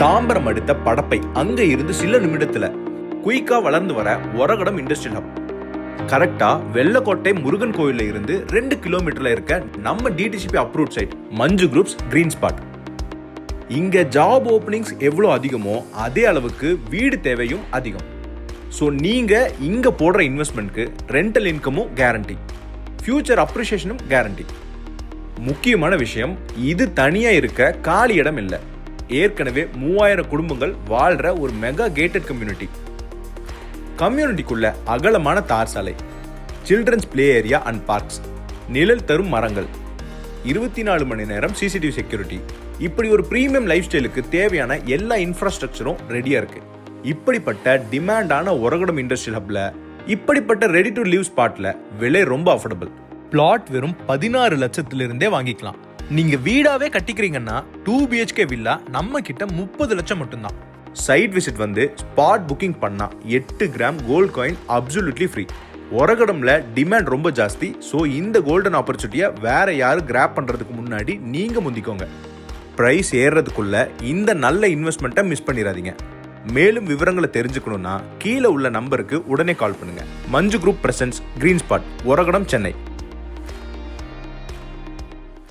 தாம்பரம் அடுத்த படப்பை அங்க இருந்து சில நிமிடத்துல குயிக்கா வளர்ந்து வர ஒரகடம் இண்டஸ்ட்ரியல் ஹப். கரெக்டா வெள்ளக்கோட்டை முருகன் கோயில்ல இருந்து 2 கிலோமீட்டர்ல இருக்க நம்ம டிடிசிபி அப்ரூவ்ட் சைட் மஞ்சு குரூப்ஸ் கிரீன் ஸ்பாட். இங்க ஜாப் ஓப்பனிங்ஸ் எவ்வளோ அதிகமோ அதே அளவுக்கு வீடு தேவையும் அதிகம். ஸோ நீங்க இங்க போடுற இன்வெஸ்ட்மெண்ட்க்கு ரெண்டல் இன்கமும் கேரண்டி, ஃபியூச்சர் அப்ரிசியேஷனும் கேரண்டி. முக்கியமான விஷயம், இது தனியா இருக்க காலி இடம் இல்லை. ஏற்கனவே 3000 குடும்பங்கள் வாழ்ற ஒரு மெகா கேட்டட் கம்யூனிட்டி. கம்யூனிட்டிக்குள்ள அகலமான தார் சாலை, children's play area and parks, நிழல் தரும் மரங்கள், 24 மணி நேரம் சிசிடிவி செக்யூரிட்டி. இப்படி ஒரு பிரீமியம் லைஃப் ஸ்டைலுக்கு தேவையான எல்லா இன்ஃப்ராஸ்ட்ரக்சரும் ரெடியா இருக்கு. இப்படிப்பட்ட டிமாண்டான ஒரகடம் இண்டஸ்ட்ரியல் ஹப்ல இப்படிப்பட்ட ரெடி டு லிவ் ஸ்பாட்ல விலை ரொம்ப அஃபோர்டபுள். பிளாட் வெறும் 16 லட்சத்திலிருந்தே வாங்கிக்கலாம். நீங்க வீடாவே கட்டிக்கிறீங்கன்னா 2 BHK வில்லா நம்ம கிட்ட 30 லட்சம் மட்டும்தான். சைட் விசிட் வந்து ஸ்பாட் புக்கிங் பண்ணா 8 gram gold coin absolutely free. ஒரகடம்ல டிமாண்ட் ரொம்ப ஜாஸ்தி. ஸோ இந்த கோல்டன் ஆப்பர்ச்சுனிட்டியை வேற யாரும் கிராப் பண்றதுக்கு முன்னாடி நீங்க முந்திக்கோங்க. பிரைஸ் ஏறுறதுக்குள்ள இந்த நல்ல இன்வெஸ்ட்மெண்ட்டை மிஸ் பண்ணிடாதீங்க. மேலும் விவரங்களை தெரிஞ்சுக்கணும்னா கீழே உள்ள நம்பருக்கு உடனே கால் பண்ணுங்க. Manju group presents green spot, Oragadam, Chennai.